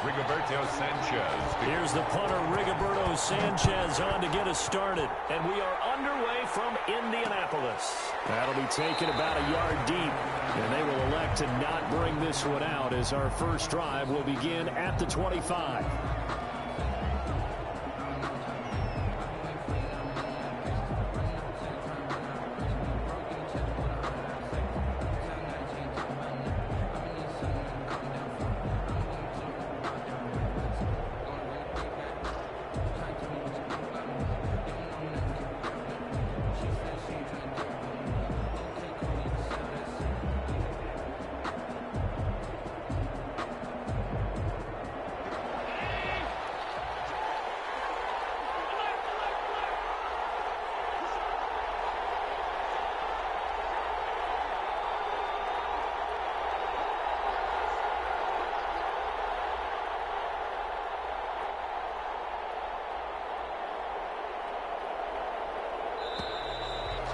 Rigoberto Sanchez. Here's the punter, Rigoberto Sanchez, on to get us started. And we are underway from Indianapolis. That'll be taken about a yard deep. And they will elect to not bring this one out as our first drive will begin at the 25.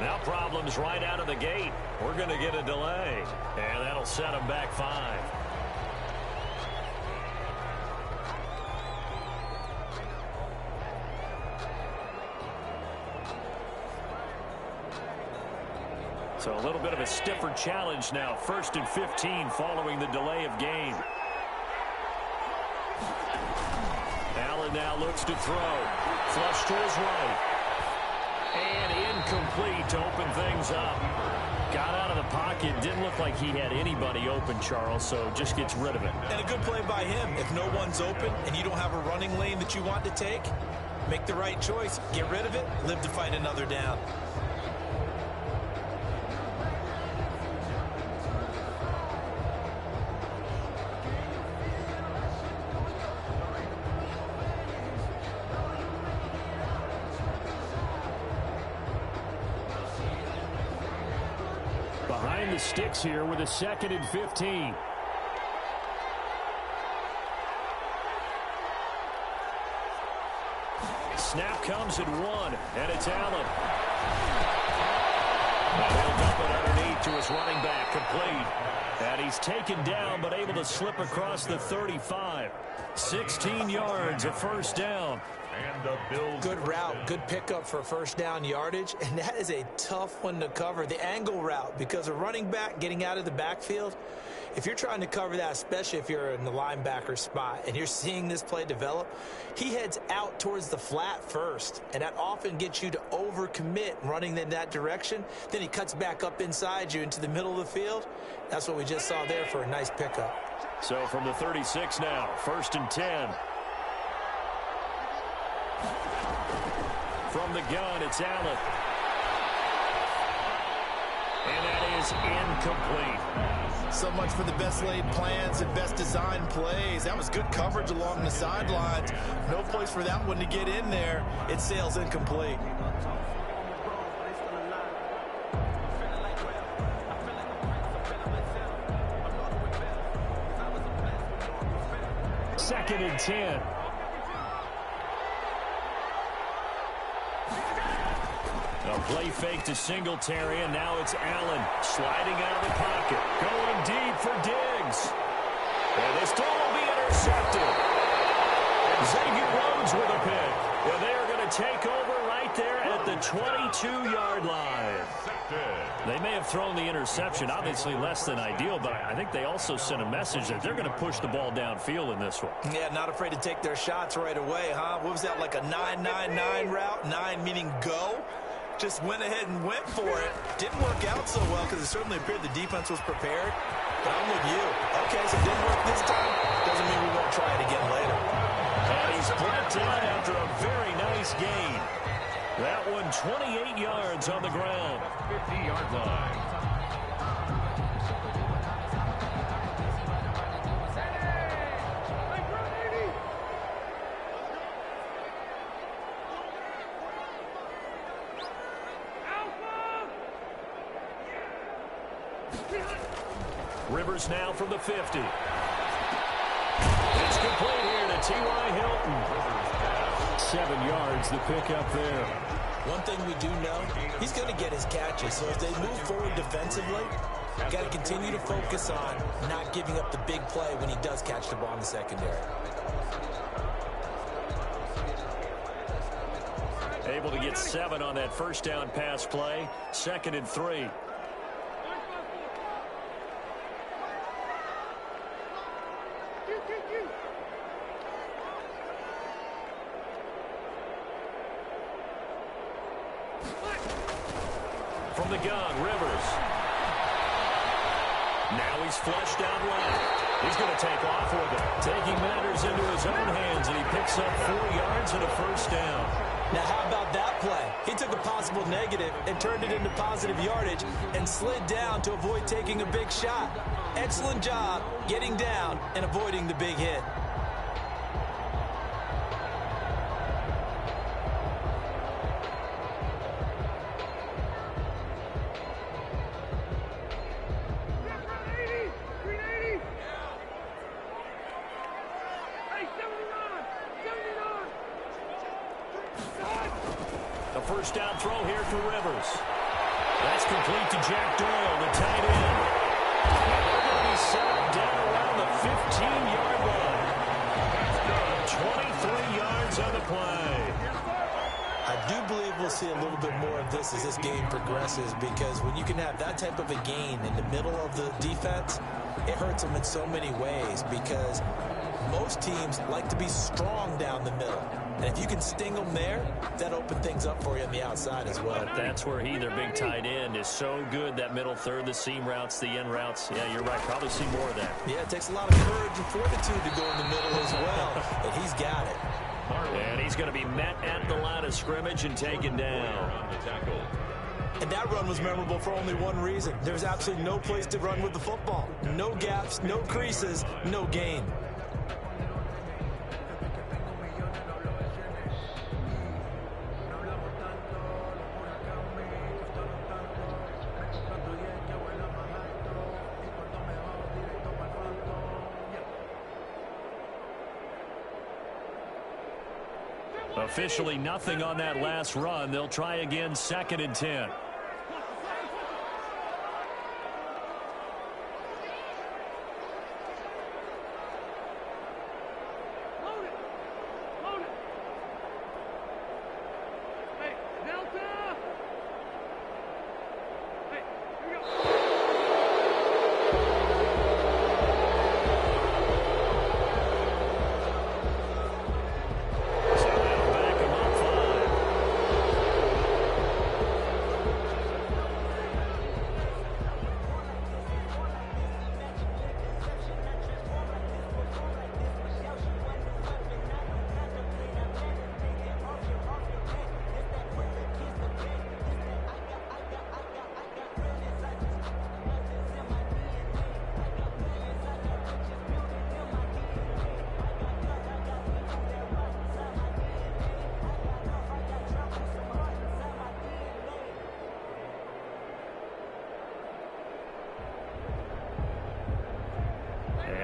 Now problems right out of the gate. We're going to get a delay. And that'll set them back 5. So a little bit of a stiffer challenge now. 1st and 15 following the delay of game. Allen now looks to throw. Flush to his right. And incomplete to open things up. Got out of the pocket. Didn't look like he had anybody open, Charles, so just gets rid of it. And a good play by him. If no one's open and you don't have a running lane that you want to take, make the right choice. Get rid of it. Live to fight another down. Behind the sticks here with a 2nd and 15. Snap comes at 1, and it's Allen. And he'll dump it underneath to his running back, complete. And he's taken down, but able to slip across the 35. 16 yards, a first down. And the Bills. Good route, good pickup for first down yardage, and that is a tough one to cover, the angle route, because a running back getting out of the backfield, if you're trying to cover that, especially if you're in the linebacker spot and you're seeing this play develop, he heads out towards the flat first, and that often gets you to overcommit running in that direction. Then he cuts back up inside you into the middle of the field. That's what we just saw there for a nice pickup. So from the 36 now, 1st and 10. From the gun, it's Allen. And that is incomplete. So much for the best laid plans and best designed plays. That was good coverage along the sidelines. No place for that one to get in there. It sails incomplete. Second and 10. A play fake to Singletary, and now it's Allen sliding out of the pocket. Going deep for Diggs. And this ball will be intercepted. Xavier Rhodes with a pick. And they are going to take over right there at the 22-yard line. They may have thrown the interception, obviously less than ideal, but I think they also sent a message that they're going to push the ball downfield in this one. Yeah, not afraid to take their shots right away, huh? What was that, like a 9-9-9 route? 9 meaning go? Just went ahead and went for it. Didn't work out so well because it certainly appeared the defense was prepared. But I'm with you. Okay, so it didn't work this time. Doesn't mean we won't try it again later. And he's brought down after a very nice gain. That one 28 yards on the ground. 50-yard line. Rivers now from the 50. It's complete here to T.Y. Hilton. 7 yards, the pickup there. One thing we do know, he's going to get his catches. So if they move forward defensively, Got to continue to focus on not giving up the big play when he does catch the ball in the secondary. Able to get 7 on that first down pass play. 2nd and 3. From the gun, Rivers. Now he's flushed out left. He's going to take off with it. Taking matters into his own hands, and he picks up 4 yards and a first down. Now, how about that play? He took a possible negative and turned it into positive yardage and slid down to avoid taking a big shot. Excellent job getting down and avoiding the big hit. A first down throw here for Rivers. That's complete to Jack Doyle, the tight end. And they're going to be set down around the 15-yard line. 23 yards on the play. I do believe we'll see a little bit more of this as this game progresses, because when you can have that type of a gain in the middle of the defense, it hurts them in so many ways, because most teams like to be strong down the middle. And if you can sting them there, that opens things up for you on the outside as well. But that's where he, their big tight end, is so good, that middle third, the seam routes, the end routes. Yeah, you're right. Probably see more of that. Yeah, it takes a lot of courage and fortitude to go in the middle as well. And he's got it. And he's going to be met at the line of scrimmage and taken down. And that run was memorable for only one reason. There's absolutely no place to run with the football. No gaps, no creases, no gain. Officially nothing on that last run. They'll try again, 2nd and 10.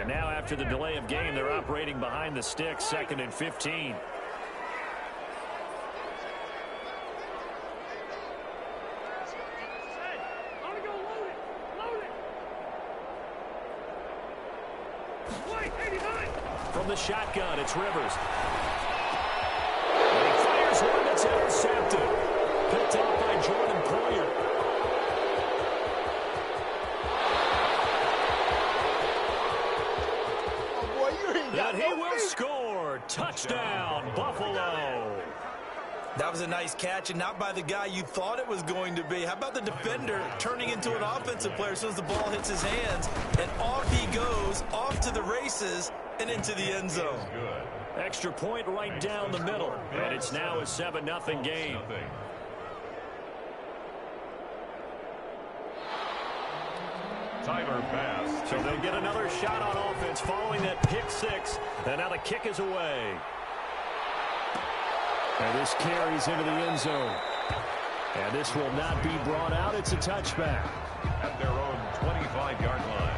And now, after the delay of game, they're operating behind the sticks, 2nd and 15. From the shotgun, it's Rivers. And he fires one that's intercepted. Picked off by Jordan Poyer. And he will score. Touchdown, Buffalo. That was a nice catch, and not by the guy you thought it was going to be. How about the defender turning into an offensive player as soon as the ball hits his hands, and off he goes, off to the races, and into the end zone. Extra point right down the middle, and it's now a 7-0 game. Tyler pass. So they'll get another shot on offense following that pick six, and now the kick is away. And this carries into the end zone. And this will not be brought out. It's a touchback. At their own 25-yard line.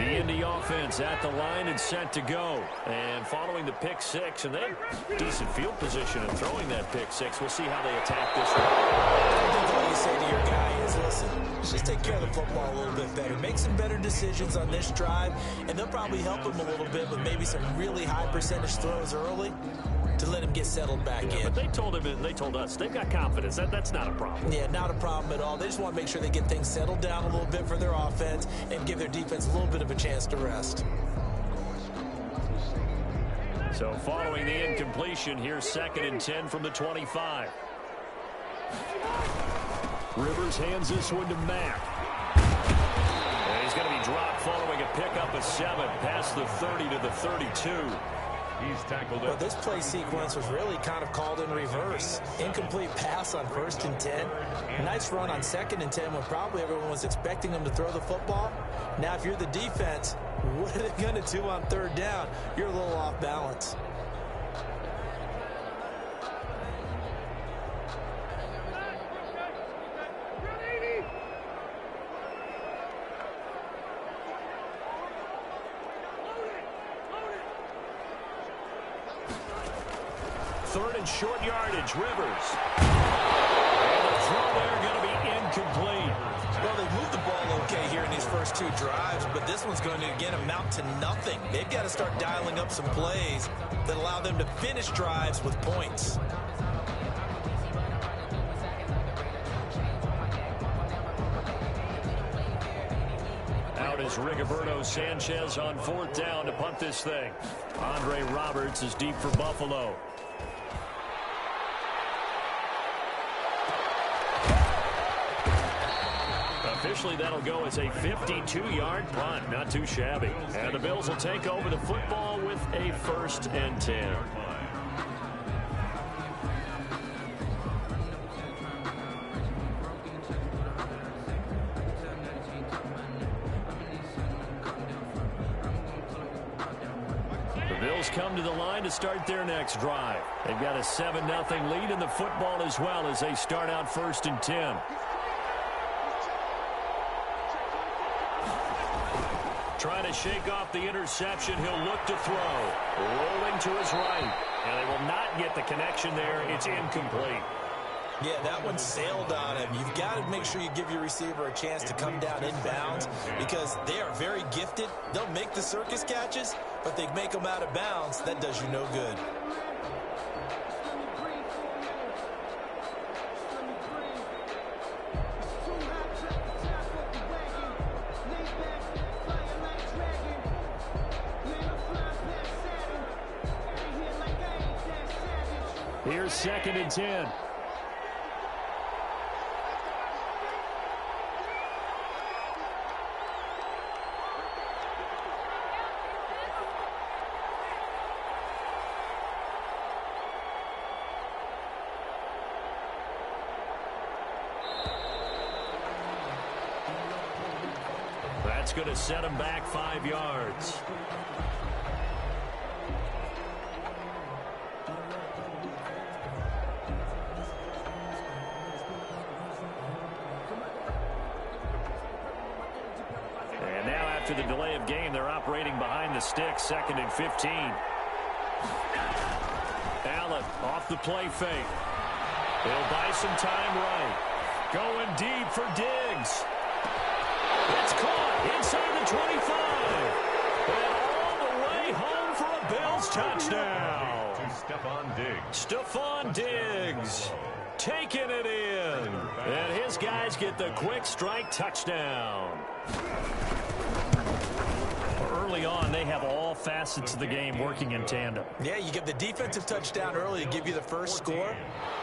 The Indy offense at the line and set to go. And following the pick six, and they have decent field position in throwing that pick six. We'll see how they attack this one. I think all you say to your guy is, listen, just take care of the football a little bit better. Make some better decisions on this drive, and they'll probably help him a little bit with maybe some really high percentage throws early to let him get settled back in. But they told him, and they told us, they've got confidence. That's not a problem. Yeah, not a problem at all. They just want to make sure they get things settled down a little bit for their offense and give their defense a little bit of a chance to rest. So following the incompletion, here's 2nd and 10 from the 25. Rivers hands this one to Mack. And he's going to be dropped following a pickup of 7 past the 30 to the 32. He's tackled it. Well, this play sequence was really kind of called in reverse. Incomplete pass on 1st and 10. Nice run on 2nd and 10 when probably everyone was expecting them to throw the football. Now, if you're the defense, what are they going to do on 3rd down? You're a little off balance. Third and short yardage, Rivers. And the throw there going to be incomplete. Well, they moved the ball okay here in these first 2 drives, but this one's going to, again, amount to nothing. They've got to start dialing up some plays that allow them to finish drives with points. Out is Rigoberto Sanchez on 4th down to punt this thing. Andre Roberts is deep for Buffalo. Officially, that'll go as a 52-yard punt. Not too shabby. And the Bills will take over the football with a 1st and 10. The Bills come to the line to start their next drive. They've got a 7-0 lead in the football as well as they start out 1st and 10. Trying to shake off the interception. He'll look to throw. Rolling to his right. And they will not get the connection there. It's incomplete. Yeah, that one sailed on him. You've got to make sure you give your receiver a chance to come down inbounds because they are very gifted. They'll make the circus catches, but they make them out of bounds. That does you no good. Here's 2nd and 10. That's going to set him back 5 yards. And now after the delay of game, they're operating behind the sticks, 2nd and 15. Allen off the play fake. He'll buy some time right. Going deep for Diggs. It's caught inside the 25. And all the way home for a Bills touchdown. Stephon Diggs. Stephon Diggs taking it in. And his guys get the quick strike touchdown. Early on, they have all facets of the game working in tandem. Yeah, you get the defensive touchdown early to give you the first score,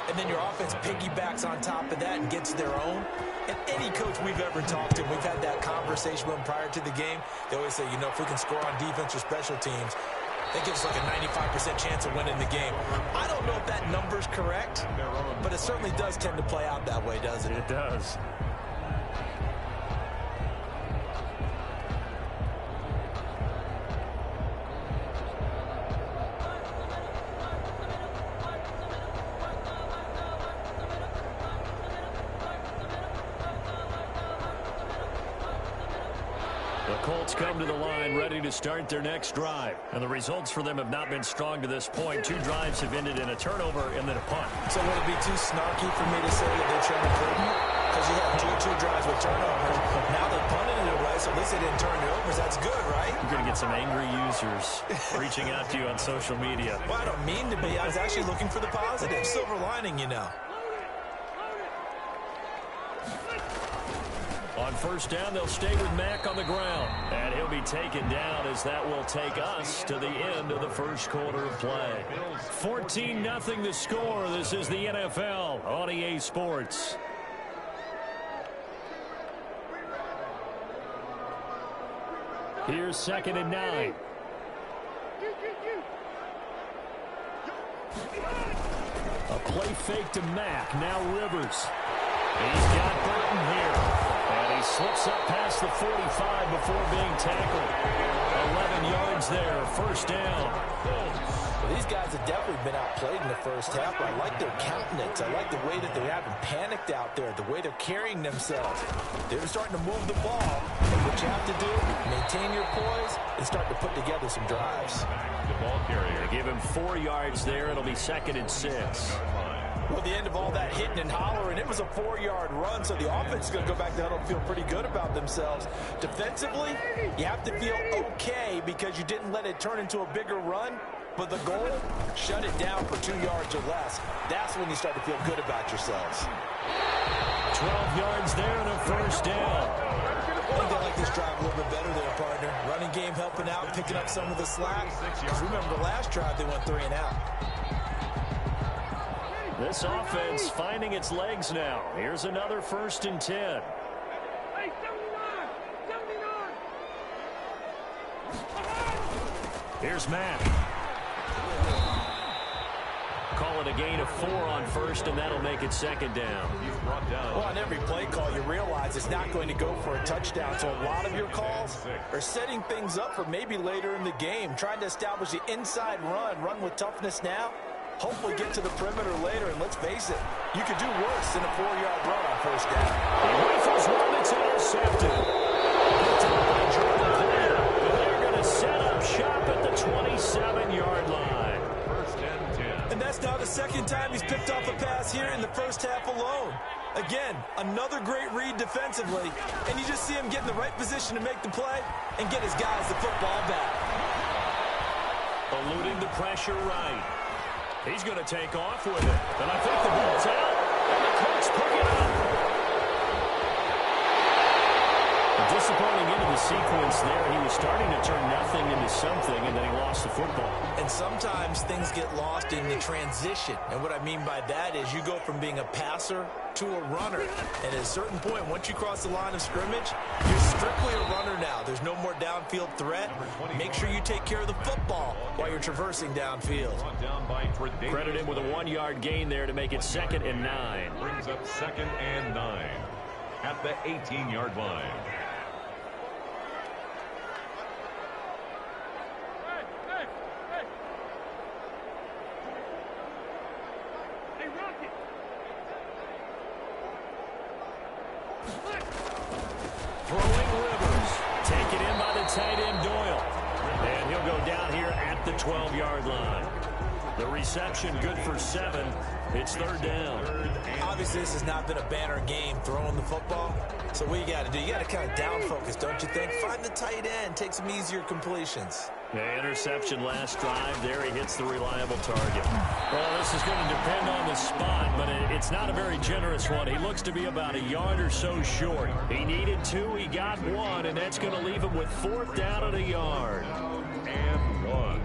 and then your offense piggybacks on top of that and gets their own. And any coach we've ever talked to, we've had that conversation with them prior to the game. They always say, you know, if we can score on defense or special teams, that gives us like a 95% chance of winning the game. I don't know if that number's correct, but it certainly does tend to play out that way, doesn't it? It does. The Colts come to the line ready to start their next drive. And the results for them have not been strong to this point. 2 drives have ended in a turnover and then a punt. So would it be too snarky for me to say that they're trying to prove you? Because you have two drives with turnovers. Now they punted it away, so at least they didn't turn it over. That's good, right? You're going to get some angry users reaching out to you on social media. Well, I don't mean to be. I was actually looking for the positive. Silver lining, you know. On first down, they'll stay with Mack on the ground. And he'll be taken down as that will take us to the end of the first quarter of play. 14-0 the score. This is the NFL on EA Sports. Here's 2nd and 9. A play fake to Mack. Now Rivers. He's got Burton here. And he slips up past the 45 before being tackled. 11 yards there. First down. Well, these guys have definitely been outplayed in the first half, but I like their countenance. I like the way that they haven't panicked out there, the way they're carrying themselves. They're starting to move the ball. And what you have to do, maintain your poise and start to put together some drives. The ball carrier. They give him 4 yards there. It'll be 2nd and 6. Well, the end of all that hitting and hollering, it was a 4-yard run, so the offense is going to go back to huddle and feel pretty good about themselves. Defensively, you have to feel okay because you didn't let it turn into a bigger run, but the goal, shut it down for 2 yards or less. That's when you start to feel good about yourselves. 12 yards there and a first down. I think they like this drive a little bit better there, partner. Running game helping out, picking up some of the slack. Because remember the last drive, they went 3 and out. This offense finding its legs now. Here's another 1st and 10. Hey, 79! 79! Here's Matt. Call it a gain of 4 on first, and that'll make it 2nd down. He's brought down. Well, on every play call, you realize it's not going to go for a touchdown. So a lot of your calls are setting things up for maybe later in the game, trying to establish the inside run with toughness now. Hopefully get to the perimeter later, and let's face it, you could do worse than a 4-yard run on first down. He rifles one that's intercepted. Picked up by Jordan Poyer. They're going to set up shop at the 27-yard line. 1st and 10. And that's now the 2nd time he's picked off a pass here in the first half alone. Again, another great read defensively, and you just see him get in the right position to make the play and get his guys the football back. Eluding the pressure right. He's going to take off with it. And I think the ball's out. And the Colts pick it up. A disappointing end of the sequence there. He was starting to turn nothing into something, and then he lost the football. And sometimes things get lost in the transition. And what I mean by that is you go from being a passer to a runner. And at a certain point, once you cross the line of scrimmage, you're strictly a runner now. There's no more downfield threat. Make sure you take care of the football while you're traversing downfield. Down by Credit him with a 1-yard gain there to make it 2nd and 9. brings up 2nd and 9 at the 18-yard line. Hey, Rocket! Throwing Rivers. Taken in by the tight end Doyle. And he'll go down here at the 12-yard line. The reception good for 7. It's 3rd down. Obviously, this has not been a banner game throwing the football. So what you got to do, you got to kind of down focus, don't you think? Find the tight end, take some easier completions. Yeah, interception last drive. There he hits the reliable target. Well, this is going to depend on the spot, but it's not a very generous one. He looks to be about a yard or so short. He needed 2, he got 1, and that's going to leave him with 4th down at a yard. And 1.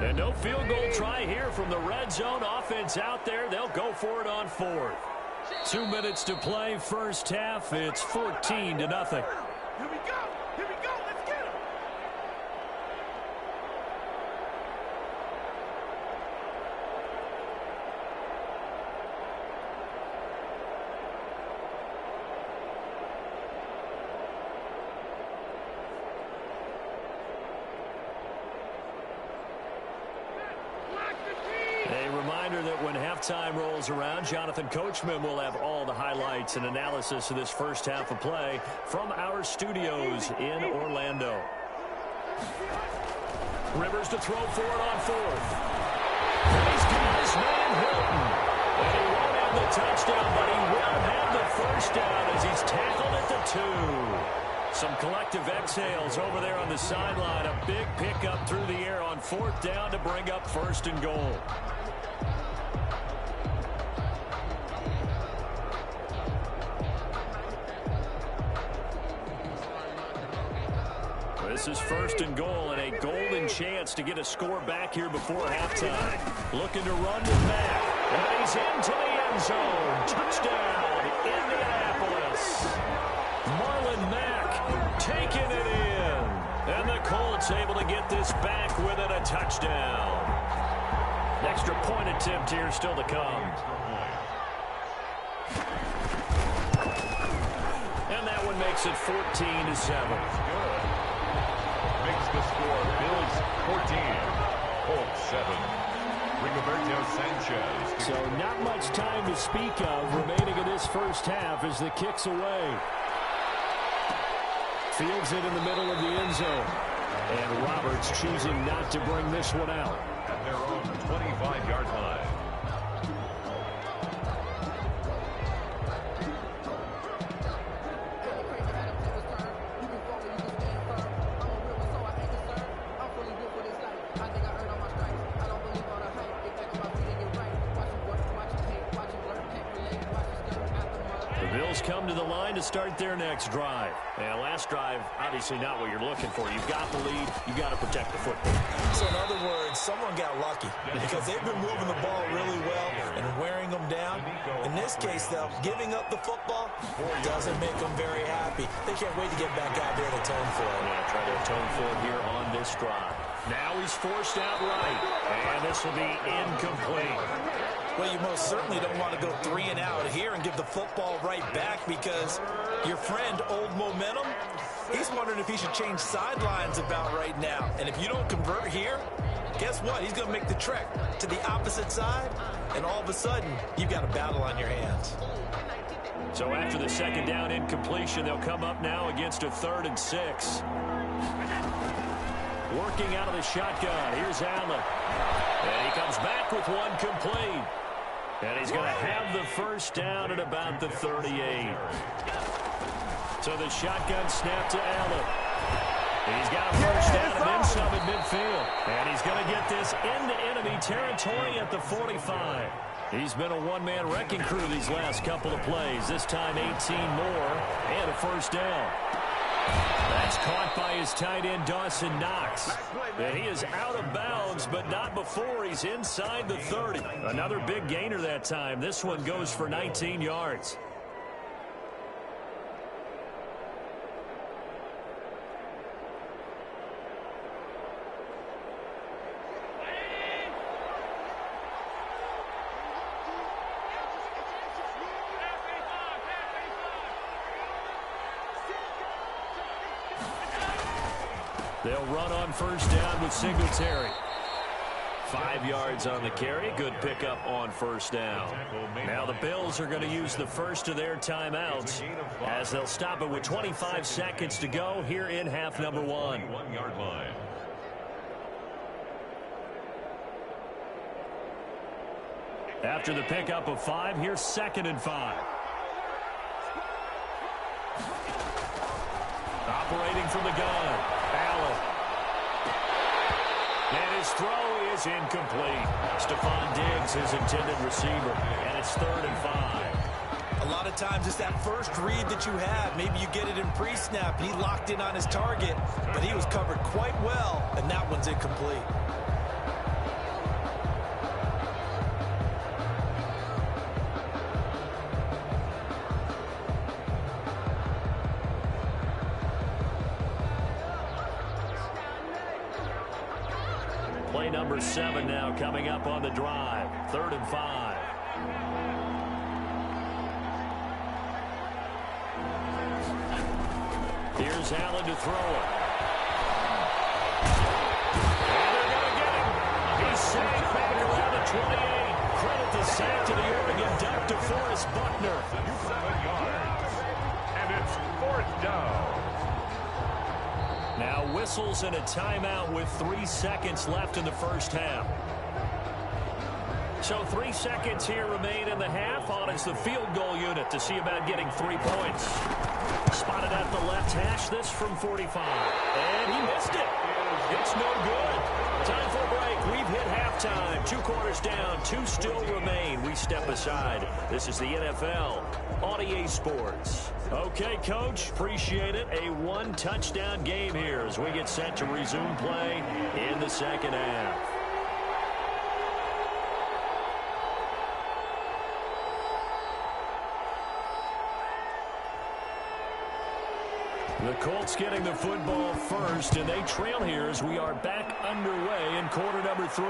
And no field goal try here from the red zone offense out there. They'll go for it on 4th. 2 minutes to play, first half. It's 14-0. Here we go! Here we go! Let's get him! reminder that when halftime rolls around, Jonathan Coachman will have all the highlights and analysis of this first half of play from our studios in Orlando. Rivers to throw for it on fourth. He's got his man Hilton. And he won't have the touchdown, but he will have the first down as he's tackled at the 2. Some collective exhales over there on the sideline. A big pickup through the air on fourth down to bring up first and goal. This is first and goal and a golden chance to get a score back here before halftime. Looking to run to back. And he's into the end zone. Touchdown, Indianapolis. Marlon Mack taking it in. And the Colts able to get this back within a touchdown. Extra point attempt here still to come. And that one makes it 14-7. Makes the score Bills 14, Colts 7. Rigoberto Sanchez. So not much time to speak of remaining in this first half as the kick's away. Fields it in the middle of the end zone. And Roberts choosing not to bring this one out. At their own 25-yard line. Come to the line to start their next drive. And last drive, obviously not what you're looking for. You've got the lead. You've got to protect the football. So in other words, someone got lucky because they've been moving the ball really well and wearing them down. In this case, though, giving up the football doesn't make them very happy. They can't wait to get back out there and atone for it. Yeah, try to atone for it here on this drive. Now he's forced out right. And this will be incomplete. Well, you most certainly don't want to go 3 and out here and give the football right back because your friend, Old Momentum, he's wondering if he should change sidelines about right now. And if you don't convert here, guess what? He's going to make the trek to the opposite side, and all of a sudden, you've got a battle on your hands. So after the second down incompletion, they'll come up now against a 3rd and 6. Working out of the shotgun. Here's Allen. And he comes back with one complete. And he's going to have the first down at about the 38. So the shotgun snap to Allen. He's got a first down and then some at midfield. And he's going to get this into enemy territory at the 45. He's been a one-man wrecking crew these last couple of plays. This time 18 more and a first down. That's caught by his tight end, Dawson Knox. And he is out of bounds, but not before he's inside the 30. Another big gainer that time. This one goes for 19 yards. They'll run on first down with Singletary. 5 yards on the carry. Good pickup on first down. Now the Bills are going to use the first of their timeouts as they'll stop it with 25 seconds to go here in half number 1. 1-yard line. After the pickup of 5, here's 2nd and 5. Operating from the gun. Allen. And his throw is incomplete. Stephon Diggs, his intended receiver. And it's 3rd and 5. A lot of times it's that first read that you have. Maybe you get it in pre-snap and he locked in on his target, but he was covered quite well, and that one's incomplete. Play number 7 now coming up on the drive. 3rd and 5. Here's Allen to throw it. And they're going to get him. He's safe back around the 28. Buckner. 7 yards. And it's 4th down. Now whistles and a timeout with 3 seconds left in the first half. So 3 seconds here remain in the half. On is the field goal unit to see about getting 3 points. Spotted at the left hash, this from 45. And he missed it. It's no good. Time for a break. We've hit halftime. 2 quarters down. 2 still remain. We step aside. This is the NFL on EA Sports. Okay, Coach. Appreciate it. A 1-touchdown game here as we get set to resume play in the second half. The Colts getting the football first, and they trail here as we are back underway in quarter number 3.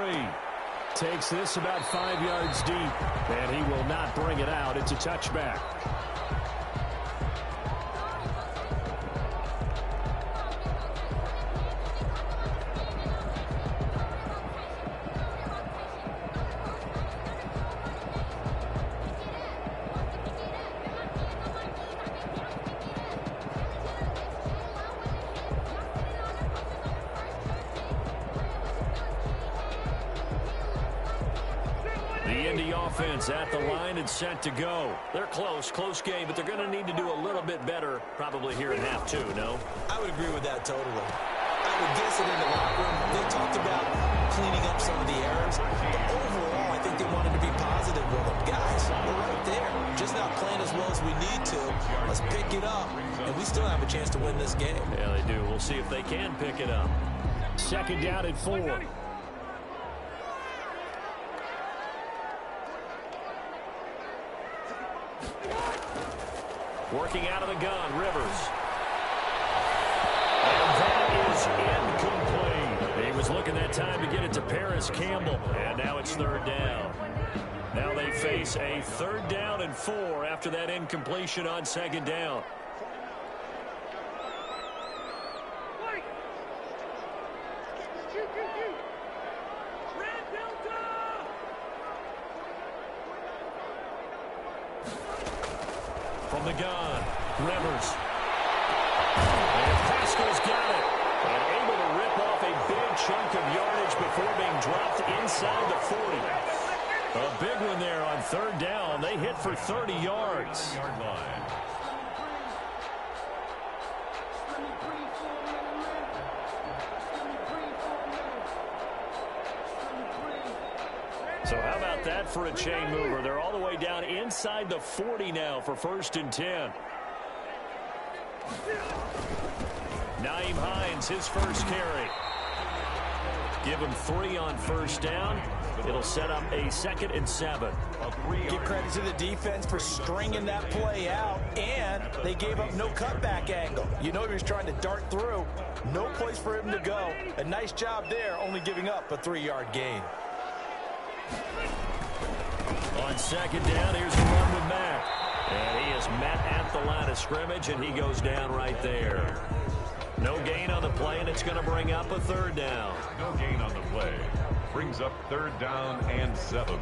Takes this about 5 yards deep, and he will not bring it out. It's a touchback. At the line and set to go. They're close game, but they're going to need to do a little bit better probably here in half 2, no? I would agree with that totally. I would guess it in the locker room. They talked about cleaning up some of the errors, but overall, I think they wanted to be positive with them. Guys, we're right there. Just not playing as well as we need to. Let's pick it up, and we still have a chance to win this game. Yeah, they do. We'll see if they can pick it up. Second down and 4. Working out of the gun, Rivers. And that is incomplete. He was looking that time to get it to Paris Campbell. And now it's 3rd down. Now they face a 3rd down and 4 after that incompletion on 2nd down. From the gun, Rivers. And Pascal's got it. And able to rip off a big chunk of yardage before being dropped inside the 40. A big one there on 3rd down. They hit for 30 yards. So how about that for a chain mover? They're all the way down inside the 40 now for 1st and 10. Naeem Hines, his first carry. Give him 3 on 1st down. It'll set up a 2nd and 7. Give credit to the defense for stringing that play out, and they gave up no cutback angle. You know he was trying to dart through. No place for him to go. A nice job there, only giving up a 3-yard gain. On 2nd down, here's a run with Mack. And he is met at the line of scrimmage, and he goes down right there. No gain on the play, and it's going to bring up a 3rd down. No gain on the play. Brings up 3rd down and 7.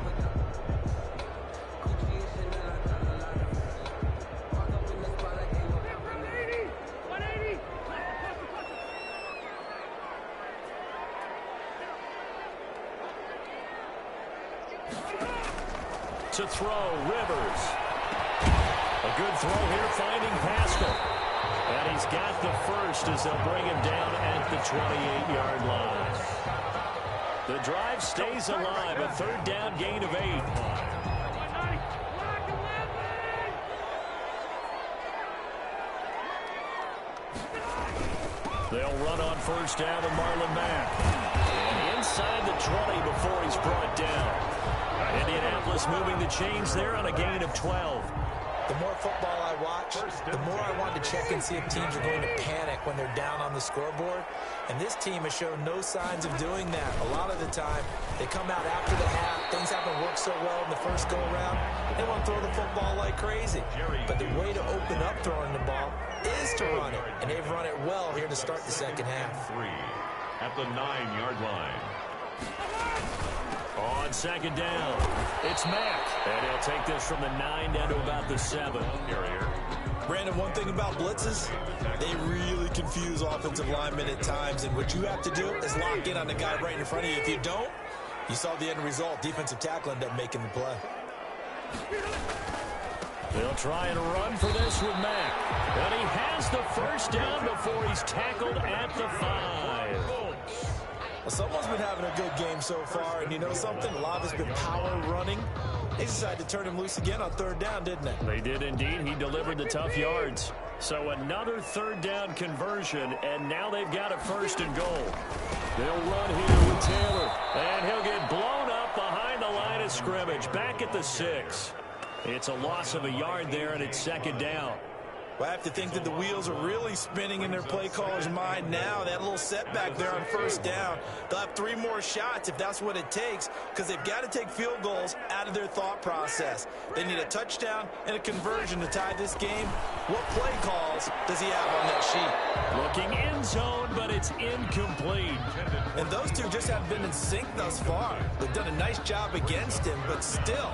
To throw, Rivers. A good throw here, finding Pascal. And he's got the first as they'll bring him down at the 28-yard line. The drive stays alive, a 3rd down gain of 8. They'll run on 1st down with Marlon Mack. And inside the 20 before he's brought down. Indianapolis moving the chains there on a gain of 12. The more football I watch, the more I want to check and see if teams are going to panic when they're down on the scoreboard. And this team has shown no signs of doing that. A lot of the time, they come out after the half. Things haven't worked so well in the first go-around. They want to throw the football like crazy. But the way to open up throwing the ball is to run it. And they've run it well here to start the second half. 3 at the 9-yard line. On second down, it's Mack. And he'll take this from the 9 down to about the 7. Brandon, one thing about blitzes, they really confuse offensive linemen at times. And what you have to do is lock in on the guy right in front of you. If you don't, you saw the end result. Defensive tackle ended up making the play. They'll try and run for this with Mack. And he has the first down before he's tackled at the 5. Well, someone's been having a good game so far, and you know something? A lot of it's been power running. They decided to turn him loose again on third down, didn't they? They did indeed. He delivered the tough yards. So another third down conversion, and now they've got a 1st and goal. They'll run here with Taylor, and he'll get blown up behind the line of scrimmage, back at the 6. It's a loss of a yard there, and it's 2nd down. Well, I have to think that the wheels are really spinning in their play caller's mind now. That little setback there on 1st down. They'll have 3 more shots if that's what it takes, because they've got to take field goals out of their thought process. They need a touchdown and a conversion to tie this game. What play calls does he have on that sheet? Looking end zone, but it's incomplete. And those two just haven't been in sync thus far. They've done a nice job against him, but still,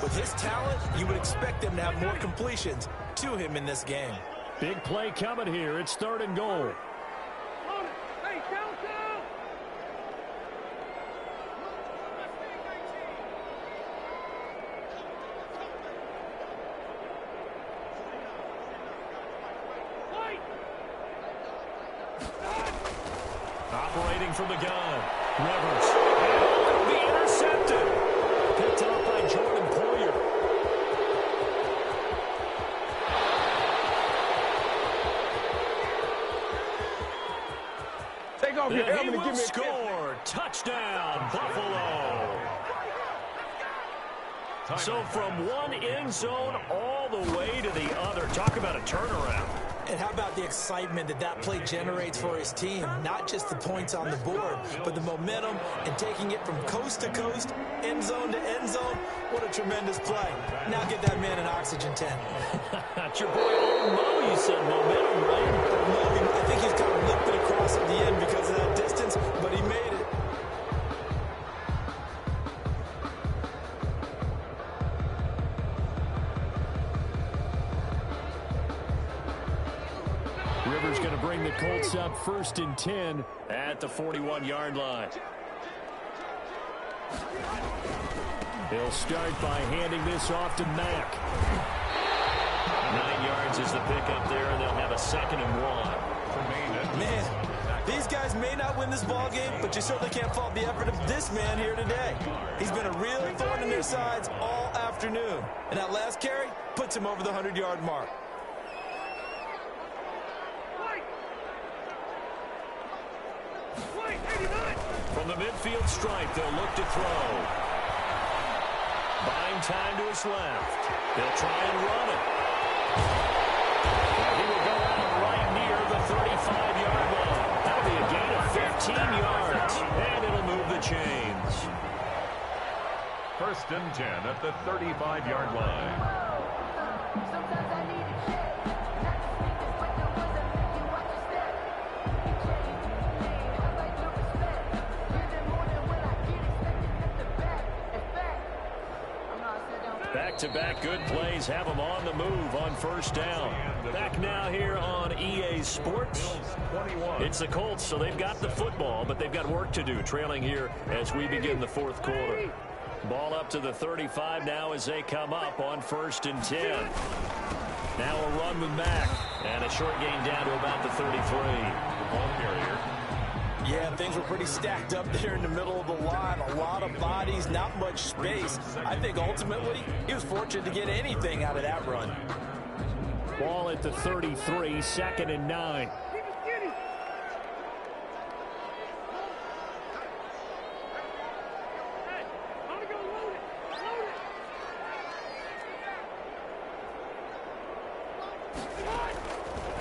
with his talent, you would expect them to have more completions to him in this game. Big play coming here. It's 3rd and goal. Hey, downtown! Operating from the gun. Rivers. It'll be intercepted. Picked up by Jordan Poyer. Take off your helmet He and give will me a score. Touchdown, Buffalo. So from one end zone all the way to the other. Talk about a turnaround. And how about the excitement that that play generates for his team? Not just the points on the board, but the momentum and taking it from coast to coast, end zone to end zone. What a tremendous play. Now get that man an oxygen tent. That's your boy, Old Mo. You said momentum, right? I think he's kind of limping across at the end because of that distance, but he made it. Rivers going to bring the Colts up 1st and 10 at the 41-yard line. He'll start by handing this off to Mack. 9 yards is the pickup there, and they'll have a 2nd and 1. Man, these guys may not win this ball game, but you certainly can't fault the effort of this man here today. He's been a real thorn in their sides all afternoon. And that last carry puts him over the 100-yard mark. From the midfield stripe, they'll look to throw. Buying time to his left. They'll try and run it. He will go out right near the 35-yard line. That'll be a gain of 15 yards, and it'll move the chains. 1st and 10 at the 35-yard line. Back-to-back good plays have them on the move on 1st down. Back now here on EA Sports. It's the Colts, so they've got the football, but they've got work to do, trailing here as we begin the 4th quarter. Ball up to the 35 now as they come up on 1st and 10. Now a run with Mack, and a short gain down to about the 33. Ball carrier. Yeah, things were pretty stacked up there in the middle of the line. A lot of bodies, not much space. I think ultimately he was fortunate to get anything out of that run. Ball at the 33, 2nd and 9.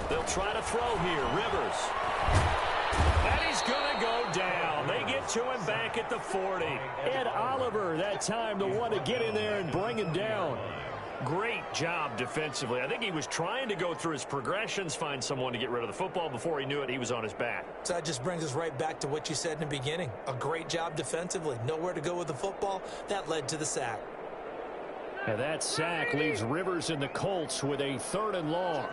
They'll try to throw here. Rivers. And he's going to go down. They get to him back at the 40. Ed Oliver that time the one to get in there and bring him down. Great job defensively. I think he was trying to go through his progressions, find someone to get rid of the football. Before he knew it, he was on his back. So that just brings us right back to what you said in the beginning. A great job defensively. Nowhere to go with the football. That led to the sack. And that sack leaves Rivers and the Colts with a 3rd and long.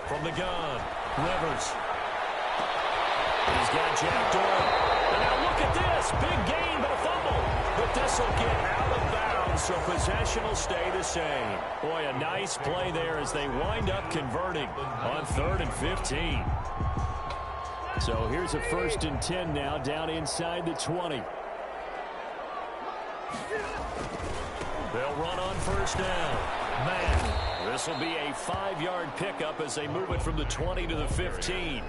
From the gun, Rivers. He's got jacked up. And now look at this. Big gain, but a fumble. But this will get out of bounds, so possession will stay the same. Boy, a nice play there as they wind up converting on 3rd and 15. So here's a 1st and 10 now, down inside the 20. They'll run on 1st down. Madden. This will be a 5-yard pickup as they move it from the 20 to the 15.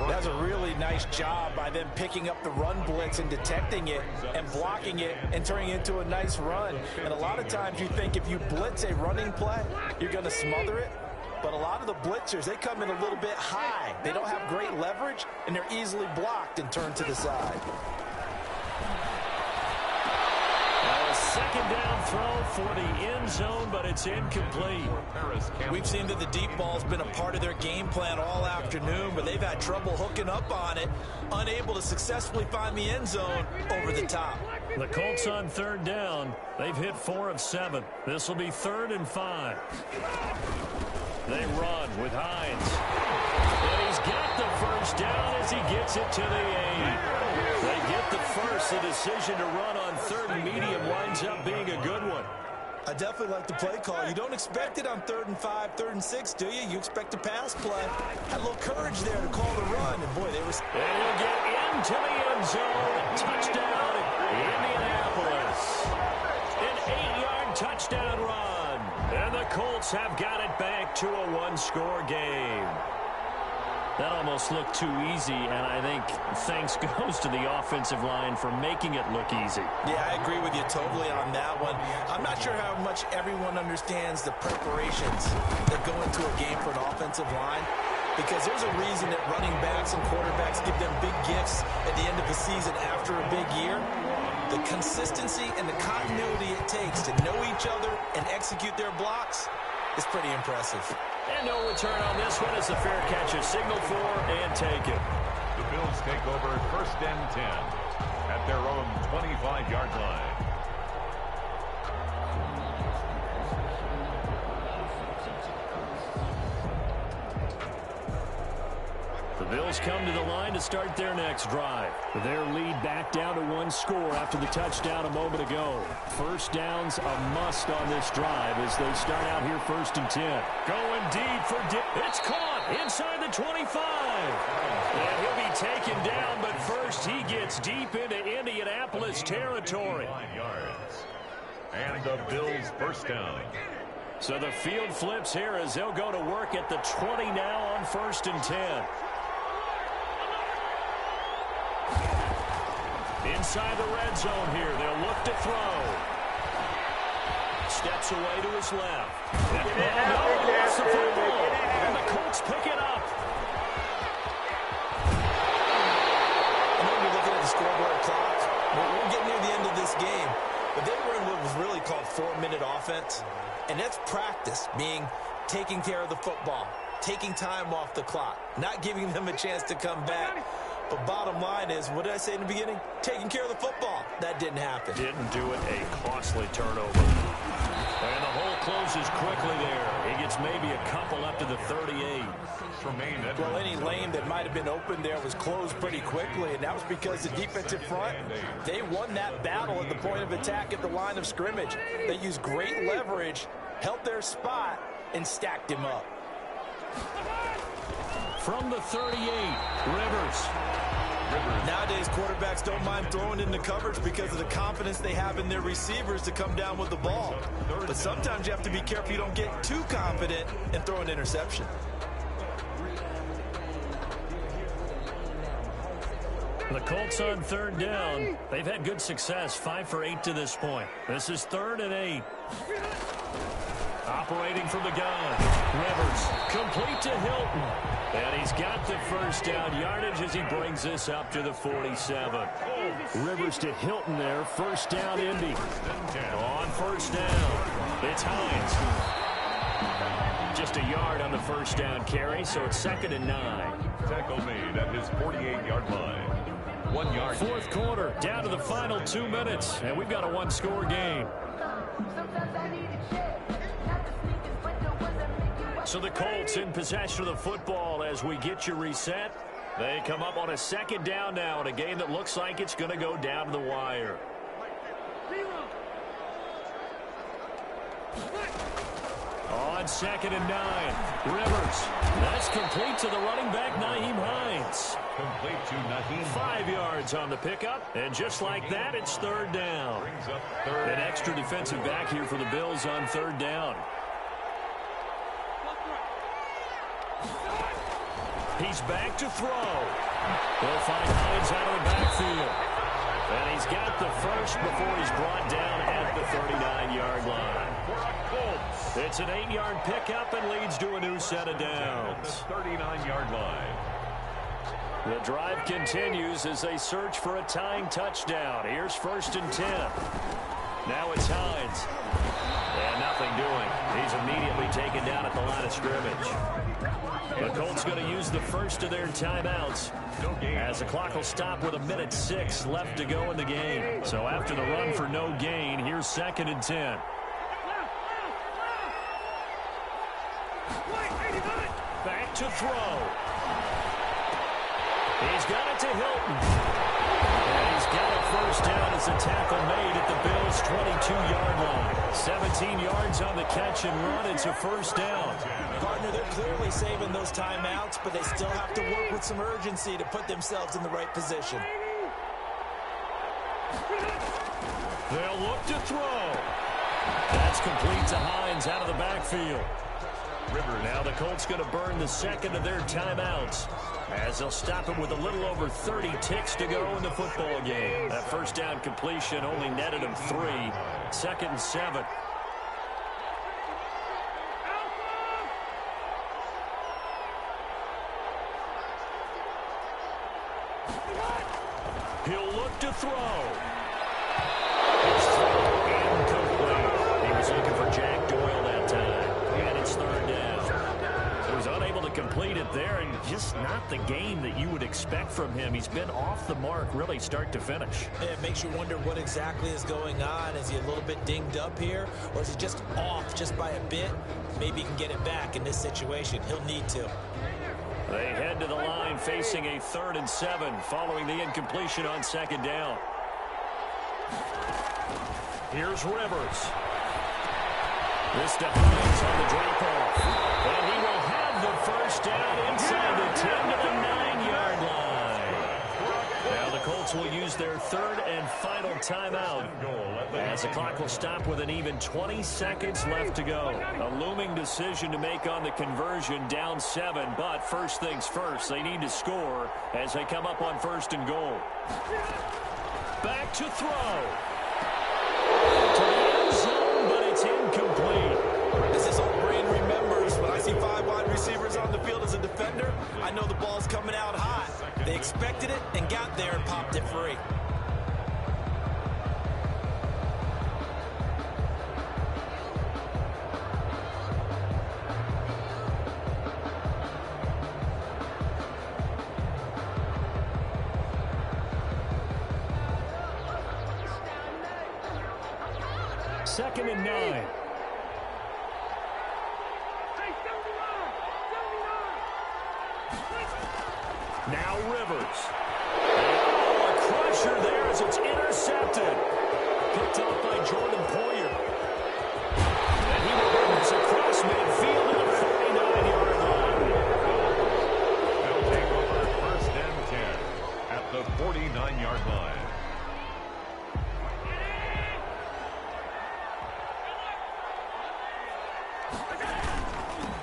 That's a really nice job by them picking up the run blitz and detecting it and blocking it and turning it into a nice run. And a lot of times you think if you blitz a running play, you're going to smother it. But a lot of the blitzers, they come in a little bit high. They don't have great leverage, and they're easily blocked and turned to the side. A 2nd down throw for the end zone, but it's incomplete. We've seen that the deep ball's been a part of their game plan all afternoon, but they've had trouble hooking up on it, unable to successfully find the end zone over the top. The Colts on 3rd down. They've hit 4 of 7. This will be 3rd and 5. They run with Hines. And he's got the 1st down as he gets it to the 8. They get the 1st. The decision to run on 3rd and medium winds up being a good one. I definitely like the play call. You don't expect it on 3rd and 5, 3rd and 6, do you? You expect a pass play. Had a little courage there to call the run. And, boy, they were... And he'll get into the end zone. Touchdown, Indianapolis. An 8-yard touchdown run. And the Colts have got it back to a 1-score game. That almost looked too easy, and I think thanks goes to the offensive line for making it look easy. Yeah, I agree with you totally on that one. I'm not sure how much everyone understands the preparations that go into a game for an offensive line, because there's a reason that running backs and quarterbacks give them big gifts at the end of the season after a big year. The consistency and the continuity it takes to know each other and execute their blocks is pretty impressive. And no return on this one as the fair catch is signaled for and taken. The Bills take over 1st and 10 at their own 25-yard line. The Bills come to the line to start their next drive. Their lead back down to 1 score after the touchdown a moment ago. 1st down's a must on this drive as they start out here 1st and 10. Going deep for it's caught inside the 25. And he'll be taken down, but first he gets deep into Indianapolis territory. 5 yards. And the Bills 1st down. So the field flips here as they'll go to work at the 20 now on 1st and 10. Inside the red zone here. They'll look to throw. Steps away to his left. And lost the football. And the Colts pick it up. I know you're looking at the scoreboard clock. We're getting near the end of this game. But they were in what was really called 4-minute offense. And that's practice, meaning taking care of the football, taking time off the clock, not giving them a chance to come back. But bottom line is, what did I say in the beginning? Taking care of the football. That didn't happen. Didn't do it. A costly turnover. And the hole closes quickly there. He gets maybe a couple up to the 38. Well, any lane that might have been open there was closed pretty quickly, and that was because the defensive front, they won that battle at the point of attack at the line of scrimmage. They used great leverage, held their spot, and stacked him up. From the 38, Rivers. Nowadays, quarterbacks don't mind throwing into coverage because of the confidence they have in their receivers to come down with the ball. But sometimes you have to be careful you don't get too confident and throw an interception. The Colts on 3rd down. They've had good success, 5 for 8 to this point. This is 3rd and 8. Operating from the gun. Rivers, complete to Hilton. And he's got the first down yardage as he brings this up to the 47. Rivers to Hilton there. First down, Indy. On first down, it's Hines. Just a yard on the first down carry, so it's 2nd and 9. Tackle made at his 48-yard line. 1 yard. Fourth quarter, down to the final 2 minutes, and we've got a one-score game. So the Colts in possession of the football as we get you reset. They come up on a 2nd down now in a game that looks like it's going to go down to the wire. On 2nd and 9, Rivers. That's complete to the running back, Nyheim Hines. Complete to Nyheim. 5 yards on the pickup, and just like that, it's 3rd down. Brings up 3rd. An extra defensive back here for the Bills on 3rd down. He's back to throw. They'll find Hines out of the backfield. And he's got the first before he's brought down at the 39-yard line. It's an 8-yard pickup and leads to a new set of downs. At the 39-yard line. The drive continues as they search for a tying touchdown. Here's 1st and 10. Now it's Hines. And nothing doing. He's immediately taken down at the line of scrimmage. The Colts going to use the first of their timeouts as the clock will stop with 1:06 left to go in the game. So after the run for no gain, here's 2nd and 10. Back to throw. He's got it to Hilton. And he's got a first down as the tackle made at the Bills' 22-yard line. 17 yards on the catch and run. It's a first down. Partner, they're clearly saving those timeouts, but they still have to work with some urgency to put themselves in the right position. They'll look to throw. That's complete to Hines out of the backfield. Rivers. Now the Colts going to burn the second of their timeouts as they'll stop him with a little over 30 ticks to go in the football game. That first down completion only netted him 3. 2nd and 7. He'll look to throw. His throw incomplete. He was looking for Jack Doyle that time. And it's 3rd down. So he's unable to complete it there, and just not the game that you would expect from him. He's been off the mark really start to finish. It makes you wonder what exactly is going on. Is he a little bit dinged up here, or is he just off just by a bit? Maybe he can get it back in this situation. He'll need to. They head to the line facing a 3rd and 7 following the incompletion on 2nd down. Here's Rivers. This to Hines on the drop-off. And he will have the first down inside the 10 to the 9-yard line. Now the Colts will use their 3rd and final timeout as the clock will stop with an even 20 seconds left to go. A looming decision to make on the conversion, down 7, but first things first, they need to score as they come up on 1st and goal. Back to throw. To the end zone, but it's incomplete. As his old brain remembers, when I see 5 wide receivers on the field as a defender, I know the ball's coming out hot. They expected it and got there and popped it free. Second and 9. Now Rivers. Oh, a crusher there as it's intercepted. Picked off by Jordan Poyer. And he will bring this across midfield to the 49-yard line. They'll take over 1st and 10 at the 49-yard line.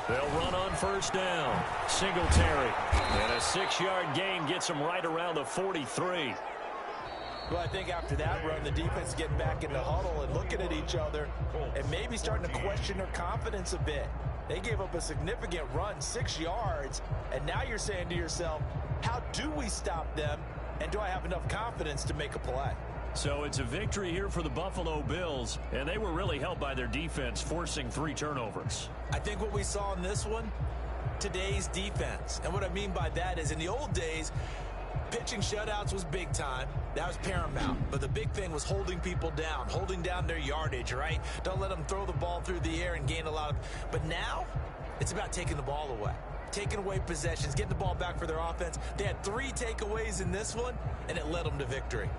They'll run on 1st down. Singletary. And a 6-yard gain gets them right around the 43. Well, I think after that run, the defense is getting back in the huddle and looking at each other and maybe starting to question their confidence a bit. They gave up a significant run, 6 yards, and now you're saying to yourself, how do we stop them, and do I have enough confidence to make a play? So it's a victory here for the Buffalo Bills, and they were really helped by their defense, forcing 3 turnovers. I think what we saw in this one, today's defense. And what I mean by that is in the old days, pitching shutouts was big time. That was paramount. But the big thing was holding people down, holding down their yardage, right? Don't let them throw the ball through the air and gain a lot of... But now, it's about taking the ball away. Taking away possessions, getting the ball back for their offense. They had 3 takeaways in this one, and it led them to victory.